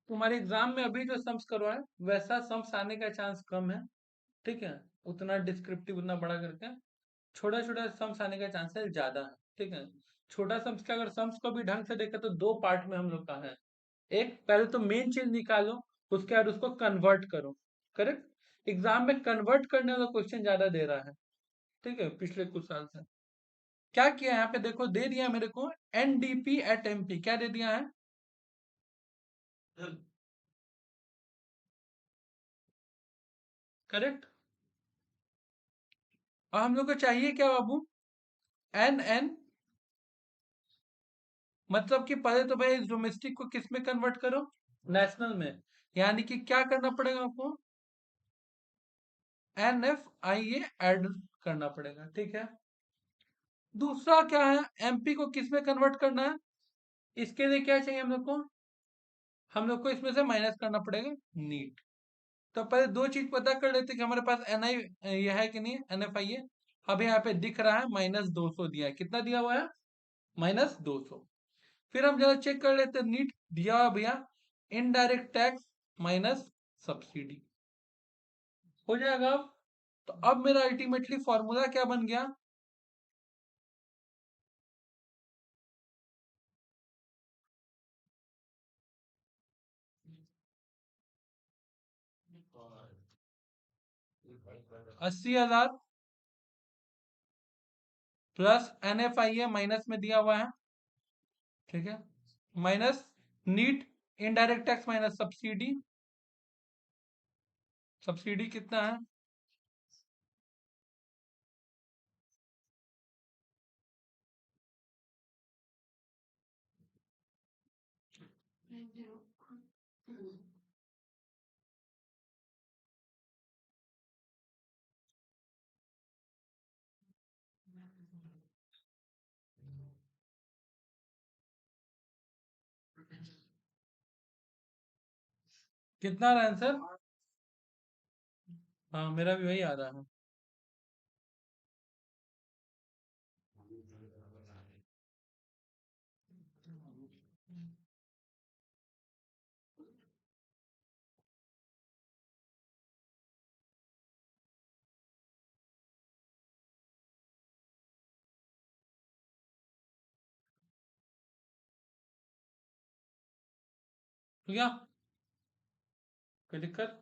तुम्हारे एग्जाम में अभी जो सम्स करवाए वैसा सम्स आने का चांस कम है, ठीक है? उतना डिस्क्रिप्टिव उतना बड़ा करके छोटा छोटा सम्स आने का चांसेस ज्यादा है, ठीक है? छोटा सम्स का अगर सम्स को भी ढंग से देखे तो दो पार्ट में हम लोग का है। एक, पहले तो मेन चीज निकालो, उसके बाद उसको कन्वर्ट करो। करेक्ट? एग्जाम में कन्वर्ट करने वाला क्वेश्चन ज्यादा दे रहा है, ठीक है, पिछले कुछ साल से। क्या किया है यहाँ पे देखो, दे दिया मेरे को एनडीपी एट एमपी, क्या दे दिया है? करेक्ट? और हम लोग को चाहिए क्या बाबू? एन एन, मतलब कि पहले तो भाई डोमेस्टिक को किस में कन्वर्ट करो? नेशनल में। यानी कि क्या करना पड़ेगा आपको? N F I A add करना पड़ेगा, ठीक है? दूसरा क्या है, एमपी को किस में कन्वर्ट करना है? इसके लिए क्या चाहिए हम लोग को? हम लोग को इसमें से माइनस करना पड़ेगा नीट। तो पहले दो चीज पता कर लेते कि हमारे पास एन आई ये है कि नहीं, एन एफ आई है। अब यहाँ पे दिख रहा है -200 दिया है। कितना दिया हुआ है? -200। फिर हम जरा चेक कर लेते, नीट दिया हुआ भैया, इनडायरेक्ट टैक्स माइनस सब्सिडी हो जाएगा अब। तो अब मेरा अल्टीमेटली फॉर्मूला क्या बन गया? $80,000 plus N F I A minus में दिया हुआ है, ठीक है, minus net indirect tax minus subsidy. Subsidy कितना है? कितना रहा आंसर? हाँ मेरा भी वही आ रहा है। ठीक है, कोई दिक्कत?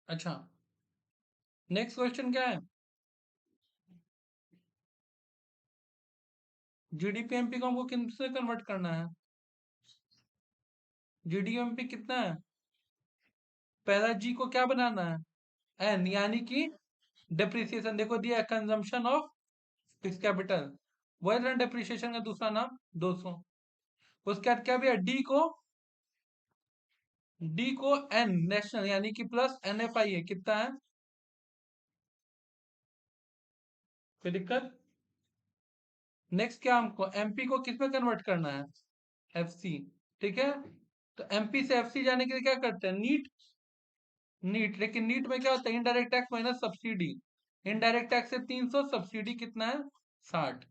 अच्छा, नेक्स्ट क्वेश्चन क्या है? जीडीपीएमपी को हमको किन से कन्वर्ट करना है? जीडीएमपी कितना है? पहला जी को क्या बनाना है? एन, यानी कि डेप्रिसिएशन। देखो दिया कंजम्पशन ऑफ फिक्स कैपिटल, वही रन डेप्रिसिएशन का दूसरा नाम 200। उसके बाद क्या भी, डी को एन नेशनल यानी कि प्लस एन एफ आई है, कितना है? कोई दिक्कत? नेक्स्ट क्या, हमको एमपी को किस में कन्वर्ट करना है? एफ सी, ठीक है? तो एमपी से एफसी जाने के लिए क्या करते हैं? नीट। नीट, लेकिन नीट में क्या होता है? Indirect tax minus subsidy. Indirect tax से 300, सब्सिडी कितना है? 60।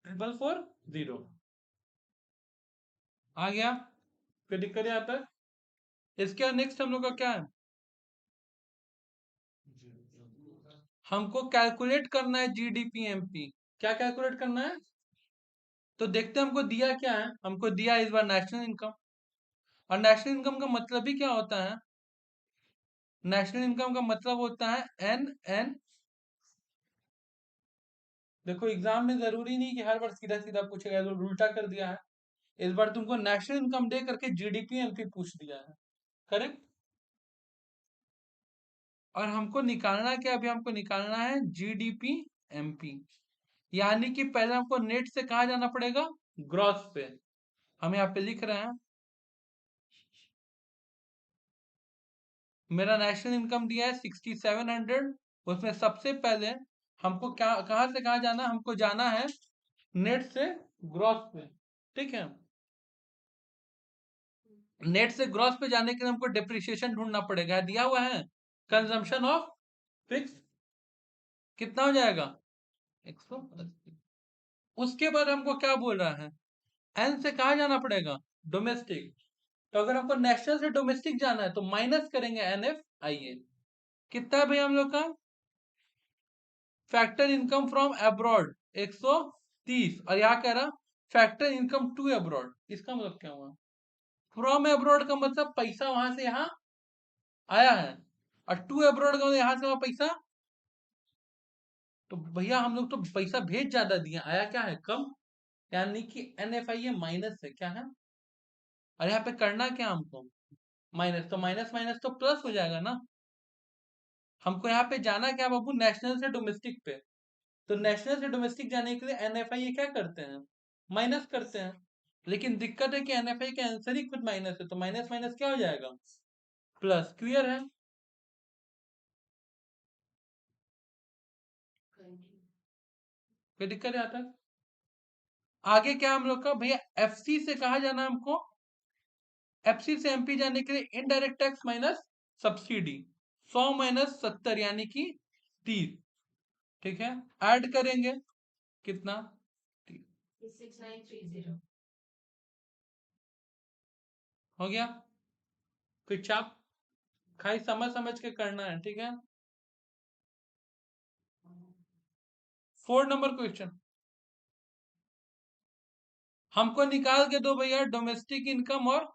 ट्रिपल फोर जीरो आ गया। फिर दिक्कत आता है? इसके बाद नेक्स्ट हम लोग का क्या है, हमको कैलकुलेट करना है जीडीपी एमपी। क्या कैलकुलेट करना है, तो देखते हैं हमको दिया क्या है। हमको दिया इस बार नेशनल इनकम, और नेशनल इनकम का मतलब ही क्या होता है, नेशनल इनकम का मतलब होता है एन एन। देखो एग्जाम में जरूरी नहीं कि हर बार सीधा सीधा पूछेगा, तो उल्टा कर दिया है। इस बार तुमको नेशनल इनकम दे करके जीडीपी एमपी पूछ दिया है, करेक्ट। और हमको निकालना क्या, अभी हमको निकालना है जीडीपी एमपी। यानी कि पहले हमको नेट से कहा जाना पड़ेगा, ग्रॉस पे। हम यहाँ पे लिख रहे हैं, मेरा नेशनल इनकम दिया है 6700। उसमें सबसे पहले हमको क्या, कहाँ से कहाँ जाना, हमको जाना है नेट से ग्रॉस पे, ठीक है। नेट से ग्रॉस पे जाने के लिए हमको डिप्रिसिएशन ढूंढना पड़ेगा, दिया हुआ है कंजम्पशन ऑफ फिक्स, कितना हो जाएगा 180। उसके बाद हमको क्या बोल रहा है, एन से कहा जाना पड़ेगा, डोमेस्टिक। तो अगर हमको नेशनल से डोमेस्टिक जाना है तो माइनस करेंगे एनएफ आईए। कितना है भैया हम लोग का, फैक्टर इनकम फ्रॉम अब्रॉड 130, और यहाँ कह रहा फैक्टर इनकम टू अब्रॉड। इसका मतलब क्या हुआ, फ्रॉम अब्रॉड का मतलब पैसा वहां से यहाँ आया है, और टू अब्रॉड का मतलब यहाँ से वहां पैसा। तो भैया हम लोग तो पैसा भेज ज्यादा दिए, आया क्या है कम, यानी कि एनएफआईए माइनस है, क्या है। और यहाँ पे करना क्या हमको, माइनस, तो माइनस माइनस तो प्लस हो जाएगा ना। हमको यहाँ पे जाना क्या बाबू, नेशनल से डोमेस्टिक पे। तो नेशनल से डोमेस्टिक जाने के लिए एनएफआई क्या करते हैं, माइनस करते हैं। लेकिन दिक्कत है कि एनएफआई का आंसर ही खुद माइनस है, तो माइनस माइनस क्या हो जाएगा, प्लस। क्लियर है, कोई दिक्कत है आता है। आगे क्या हम लोग का भैया, एफसी से कहा जाना है हमको, एफसी से एमपी जाने के लिए indirect tax minus subsidy, 100 minus 70 यानी कि 30, ठीक है। ऐड करेंगे कितना, 6930 हो गया। फिर चाप खाई समझ समझ के करना है, ठीक है। 4 नंबर क्वेश्चन, हमको निकाल के दो भैया डोमेस्टिक इनकम। और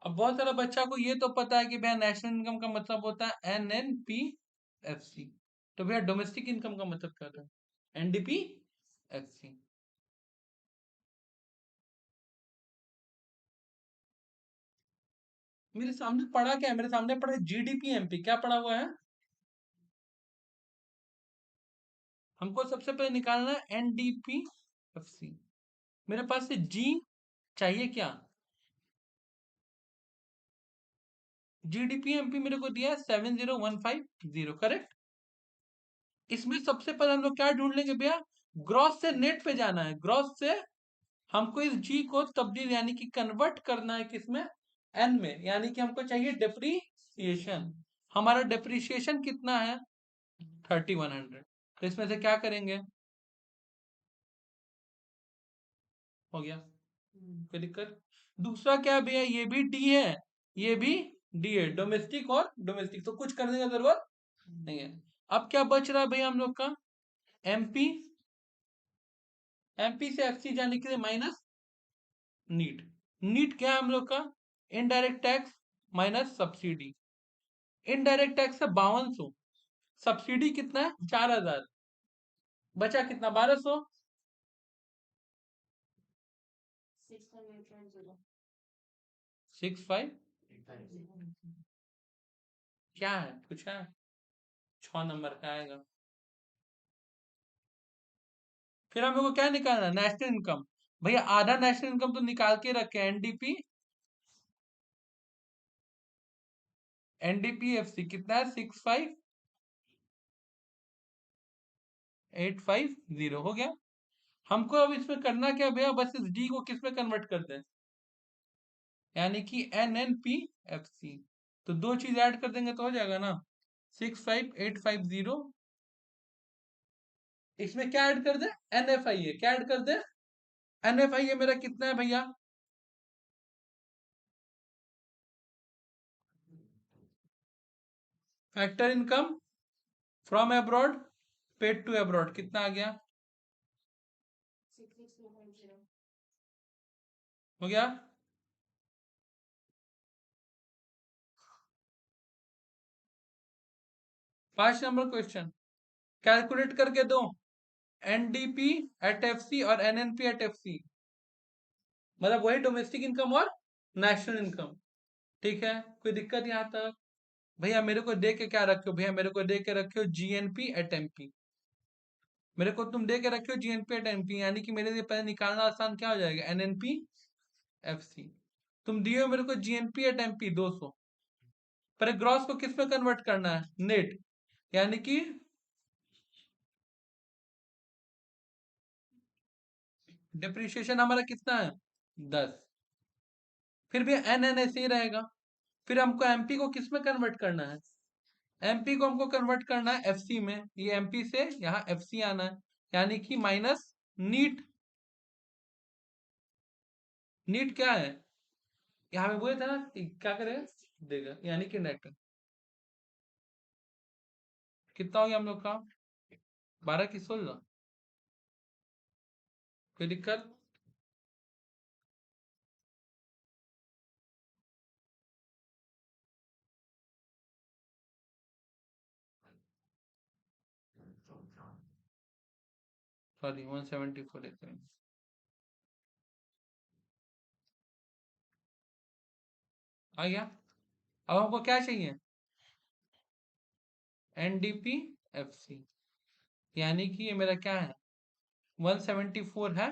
अब बहुत सारा बच्चा को ये तो पता है कि भैया नेशनल इनकम का मतलब होता है एनएनपीएफसी। तो भैया डोमेस्टिक इनकम का मतलब क्या था, एनडीपीएफसी। मेरे सामने पढ़ा क्या है, मेरे सामने पढ़ा जीडीपी एमपी, क्या पढ़ा हुआ है। हमको सबसे पहले निकालना है एनडीपीएफसी। मेरे पास से जी चाहिए क्या, जीडीपी एमपी मेरे को दिया है 70150, करेक्ट। इसमें सबसे पहले हम लोग क्या ढूंढ लेंगे भैया, ग्रॉस से नेट पे जाना है। ग्रॉस से हमको इस जी को तब्दील यानी कि कन्वर्ट करना है किसमें, एन में। यानी कि हमको चाहिए डेप्रीसिएशन। हमारा डेप्रीसिएशन कितना है, 3100। तो इसमें से क्या करेंगे, हो गया, कोई दिक्कत। दूसरा क्या भैया, ये भी डी है, ये भी डी है, डोमेस्टिक और डोमेस्टिक, तो कुछ करने की जरूरत नहीं है। अब क्या बच रहा है भैया हम लोग का, एमपी। एमपी से एफसी जाने के लिए माइनस नीट। नीट क्या है हम लोग का, indirect tax minus subsidy. Indirect tax है 5200, सब्सिडी कितना है 4000, बचा कितना 1200। 65 क्या है, कुछ है, 6 नंबर का आएगा। फिर हम लोग को क्या निकालना है, नेशनल इनकम। भैया आधा नेशनल इनकम तो निकाल के रखे, एनडीपी, एनडीपीएफसी कितना है 65850 हो गया। हमको अब इसमें करना क्या भैया, बस इस डी को किस में कन्वर्ट कर दें, यानी कि N N P F C. तो दो चीज ऐड कर देंगे तो हो जाएगा ना, 65850। इसमें क्या ऐड कर दे, एन एफ आई ए, क्या ऐड कर दे, एन एफ आई ए मेरा कितना है भैया factor income from abroad paid to abroad कितना आ गया? हो गया? 5 नंबर क्वेश्चन कैलकुलेट करके दो एनडीपी एट एफसी और एनएनपी एट एफसी, मतलब वही डोमेस्टिक इनकम और नेशनल इनकम। ठीक है, कोई दिक्कत यहाँ तक? भैया मेरे को दे के क्या रखे हो? भैया मेरे को दे के रखे हो जीएनपी एट एमपी। मेरे को तुम दे के रखे हो जीएनपी एट एमपी, यानी कि मेरे लिए पहले निकालना आसान क्या हो जाएगा? NNP FC. तुम दिए हो मेरे को जीएनपी एट एमपी 200, पर ग्रॉस को किस में कन्वर्ट करना है? नेट, यानी कि डिप्रिशिएशन हमारा कितना है? 10। फिर भी एन एन ऐसे ही रहेगा। फिर हमको एमपी को किस में कन्वर्ट करना है? एमपी को हमको कन्वर्ट करना है एफसी में। ये एमपी से यहाँ एफसी आना है, यानी कि माइनस नीट। नीट क्या है? यहाँ पे बोले था ना कि क्या करेगा, देगा, यानी कि नेट। कितना हो गया हम लोग का? 12 की 16। कोई दिक्कत? सॉरी 174 एक सेकंड। आ गया। अब हमको क्या चाहिए? एनडीपी एफसी, यानी कि ये मेरा क्या है? 174 है।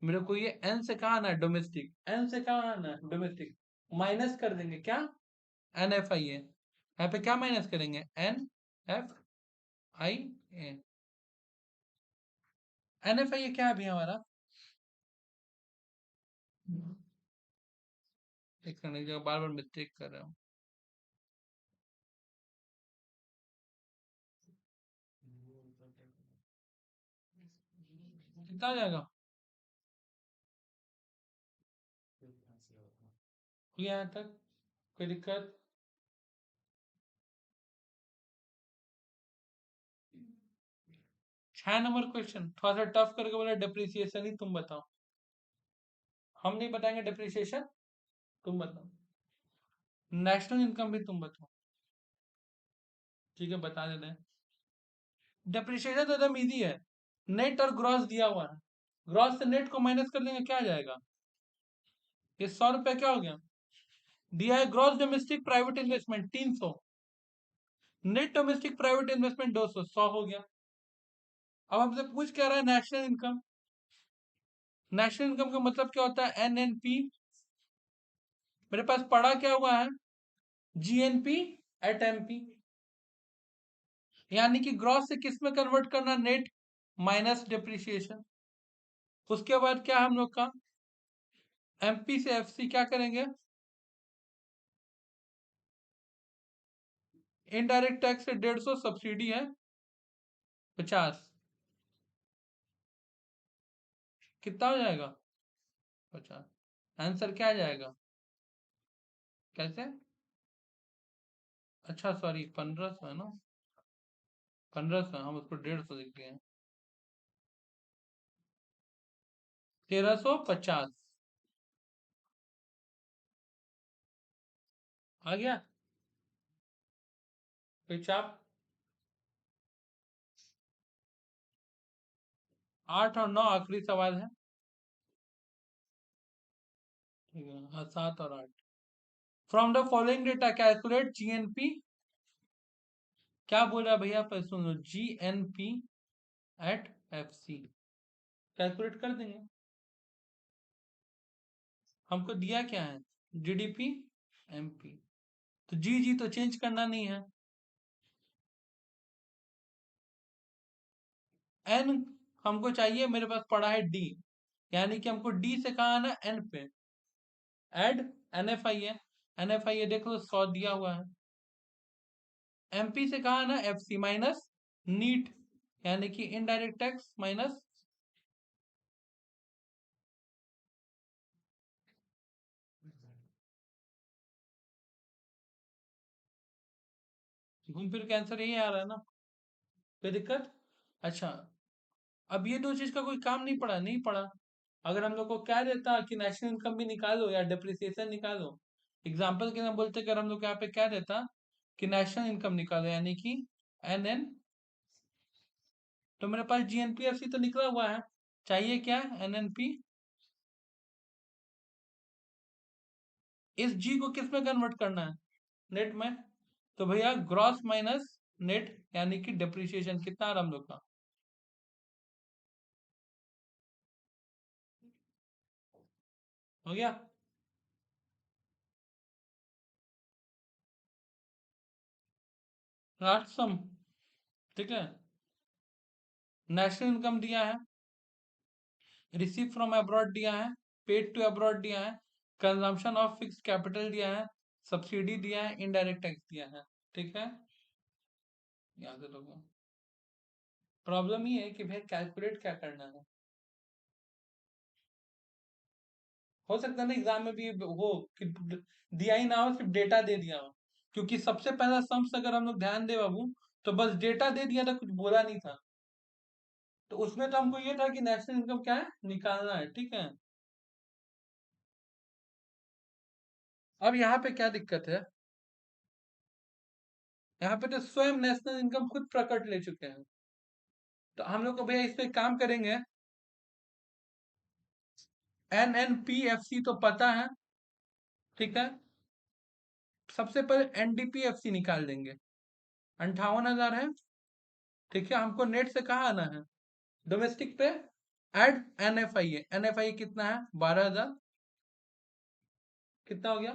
मेरे को ये एन से कहा आना है? डोमेस्टिक। एन से कहा आना है? डोमेस्टिक। माइनस कर देंगे क्या? N F I A. यहाँ पे क्या माइनस करेंगे? N F I A. N F I A क्या है अभी हमारा? एक करने की जगह बार बार मिस्टेक कर रहा हूँ। कितना हो जाएगा? हो गया यहाँ तक? कोई दिक्कत? 6 नंबर क्वेश्चन थोड़ा सा टफ करके बोला, डिप्रिसिएशन ही तुम बताओ। हम नहीं बताएंगे डिप्रिसिएशन, तुम बताओ। नेशनल इनकम भी तुम बताओ। ठीक है, बता देते हैं। डिप्रिसिएशन तो एकदम इजी है। नेट और ग्रॉस दिया हुआ है, ग्रॉस से नेट को माइनस कर देंगे, क्या आ जाएगा? ये 100 रुपया क्या हो गया? दिया है gross domestic private investment 300, net domestic private investment 200, 100 हो गया। अब हमसे पूछ क्या रहा है? National income. नेशनल इनकम का मतलब क्या होता है? एनएनपी। मेरे पास पड़ा क्या हुआ है? जीएनपी एट एमपी, यानी कि ग्रॉस से किस में कन्वर्ट करना? Net minus depreciation. उसके बाद क्या हम लोग का? एमपी से एफसी क्या करेंगे? इनडायरेक्ट टैक्स से 150, सब्सिडी है 50। कितना हो जाएगा? 50। आंसर क्या आ जाएगा? कैसे? अच्छा सॉरी, 1500 है ना? 1500, हम उसको 150 लिख दिए हैं। 1350 आ गया। कोई चाप? 8 और 9 आखिरी सवाल है। ठीक है, हाँ, 7 और 8। From the following data calculate GNP. क्या बोल रहा है भैया? पर सुन लो, जीएनपी एट एफसी कैलकुलेट कर देंगे। हमको दिया क्या है? GDP MP. तो जी जी तो चेंज करना नहीं है। एन हमको चाहिए, मेरे पास पड़ा है डी, यानी कि हमको डी से कहा आना? एन पे। एड एन एफ आई है। एन एफ आई है देख लो, 100 दिया हुआ है। एमपी से कहा आना? एफ सी माइनस नीट, यानी कि इनडायरेक्ट टैक्स माइनस। घूम फिर के आंसर यही आ रहा है ना, कोई दिक्कत? अच्छा, अब ये दो चीज का कोई काम नहीं पड़ा, नहीं पड़ा। अगर हम लोग को क्या देता कि नेशनल इनकम भी निकालो या डिप्रिसिएशन निकालो, एग्जाम्पल के ना बोलते, अगर हम लोग यहाँ पे क्या देता कि नेशनल इनकम निकालो, यानी कि NN, तो मेरे पास GNPFC तो निकला हुआ है, चाहिए क्या? NNP। इस G को किस में कन्वर्ट करना है? नेट में। तो भैया ग्रॉस माइनस नेट, यानी कि डिप्रिसिएशन कितना आ रहा हम लोग का? हो गया? लास्ट सम, ठीक है। नेशनल इनकम दिया है, रिसीव फ्रॉम अब्रॉड दिया है, पेड टू अब्रॉड दिया है, कंजम्पशन ऑफ फिक्स्ड कैपिटल दिया है, सब्सिडी दिया है, इनडायरेक्ट टैक्स दिया है, ठीक है। याद रखो, प्रॉब्लम ये है कि भाई कैलकुलेट क्या करना है। हो सकता है ना एग्जाम में भी हो कि दिया ही ना हो, सिर्फ डेटा दे दिया हो, क्योंकि सबसे पहला सम्स अगर हम लोग ध्यान दे बाबू, तो बस डेटा दे दिया था, कुछ बोला नहीं था। तो उसमें तो हमको ये था कि नेशनल इनकम क्या है, निकालना है, ठीक है। अब यहाँ पे क्या दिक्कत है, यहाँ पे तो स्वयं नेशनल इनकम खुद प्रकट ले चुके हैं। तो हम लोग को भैया इस पे काम करेंगे। NNPFC तो पता है, ठीक है। सबसे पहले NDPFC निकाल देंगे, 58,000 है, ठीक है। हमको नेट से कहाँ आना है? डोमेस्टिक पे एड NFIA, NFIA कितना है? 12,000। कितना हो गया?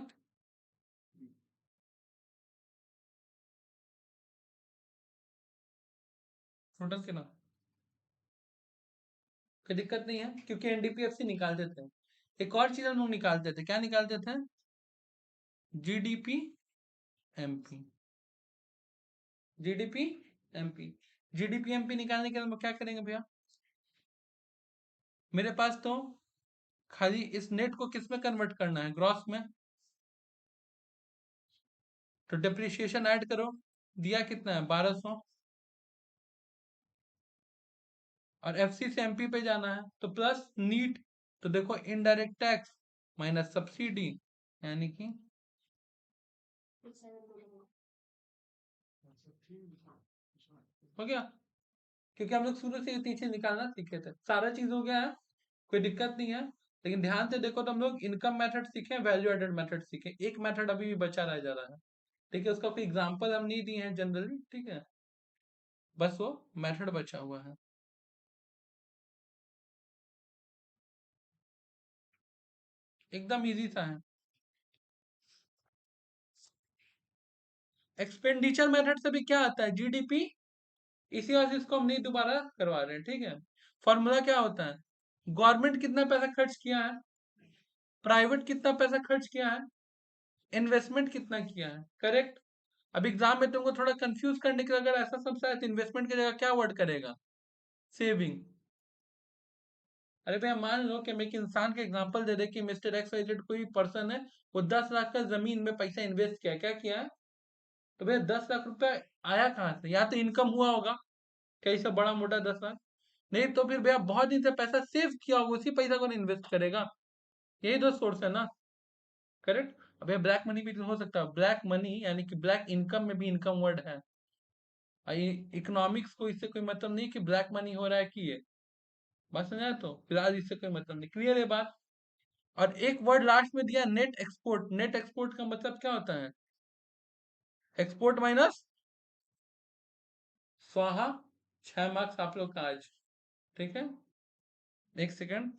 टोटल कितना? कोई दिक्कत नहीं है, क्योंकि NDPFC निकालते थे। एक और चीज हम लोग निकालते थे, क्या निकालते थे? GDP MP। GDP MP। GDP MP निकालने के लिए हम लोग क्या करेंगे भैया? मेरे पास तो खाली इस नेट को किस में कन्वर्ट करना है? ग्रॉस में। तो डिप्रिशिएशन ऐड करो, दिया कितना है? 1200। और FC से MP पे जाना है, तो प्लस नीट। तो देखो इनडायरेक्ट टैक्स माइनस सब्सिडी, यानी कि हो गया। क्योंकि हम लोग शुरू से ये चीज निकालना सीखे थे, सारा चीज हो गया है, कोई दिक्कत नहीं है। लेकिन ध्यान से देखो, तो हम लोग इनकम मेथड सीखे, वैल्यू एडेड मेथड सीखे, एक मेथड अभी भी बचा रह जा रहा है, ठीक है। उसका कोई एग्जांपल हम नहीं दिए हैं जनरली, ठीक है, बस वो मेथड बचा हुआ है। एकदम इजी सा है। एक्सपेंडिचर मेथड से भी क्या आता है? GDP। इसी वजह से इसको हम नहीं दोबारा करवा रहे हैं, ठीक है। फॉर्मूला क्या होता है? गवर्नमेंट कितना पैसा खर्च किया है, प्राइवेट कितना पैसा खर्च किया है, इन्वेस्टमेंट कितना किया है, करेक्ट। अब एग्जाम में तुमको थोड़ा कंफ्यूज करने के लिए अगर ऐसा सब शायद इन्वेस्टमेंट की जगह क्या वर्ड करेगा? सेविंग। अरे भैया मान लो कि मैं एक इंसान का एग्जांपल दे दे कि मिस्टर एक्स वाई जेड कोई पर्सन है, वो 10 लाख का जमीन में पैसा इन्वेस्ट किया, क्या किया है? तो भैया 10 लाख रुपया आया कहाँ से? या तो इनकम हुआ होगा कहीं से बड़ा मोटा 10 लाख, नहीं तो फिर भैया बहुत दिन से पैसा सेव किया होगा, उसी पैसा को इन्वेस्ट करेगा। यही दो सोर्स है ना, करेक्ट। अब भैया ब्लैक मनी भी तो हो सकता है, ब्लैक मनी यानी कि ब्लैक इनकम में भी इनकम वर्ड है। इकोनॉमिक्स को इससे कोई मतलब नहीं कि ब्लैक मनी हो रहा है कि ये, बात समझा? तो फिलहाल इससे कोई मतलब नहीं, क्लियर है बात। और एक वर्ड लास्ट में दिया, नेट एक्सपोर्ट। नेट एक्सपोर्ट का मतलब क्या होता है? एक्सपोर्ट माइनस स्वाहा। 6 मार्क्स आप लोग का आज, ठीक है। एक सेकंड,